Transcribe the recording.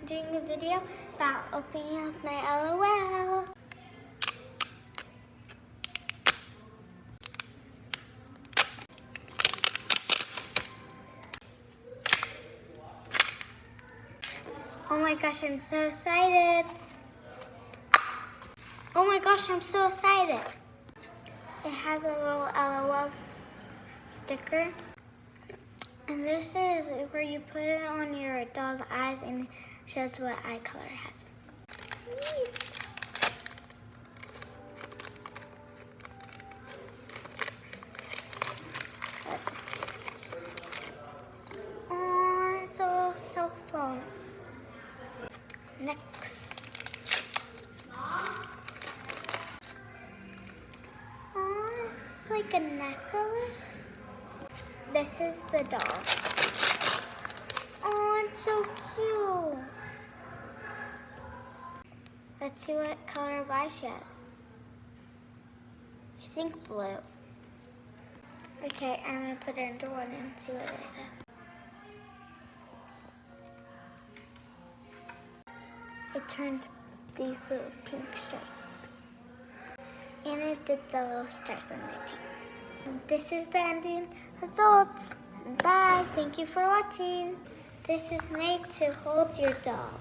doing a video about opening up my LOL. Oh my gosh, I'm so excited. Oh my gosh, I'm so excited. It has a little LOL sticker. And this is where you put it on your doll's eyes and it shows what eye color it has. Oh, it's a little cell phone. Next. Oh, it's like a necklace. This is the doll. Oh, it's so cute. Let's see what color of eye she has. I think blue. Okay, I'm gonna put it into one and see what it does. It turned these little pink stripes. And it did the little stars on their cheeks. And this is the ending results. Bye, thank you for watching. This is made to hold your doll.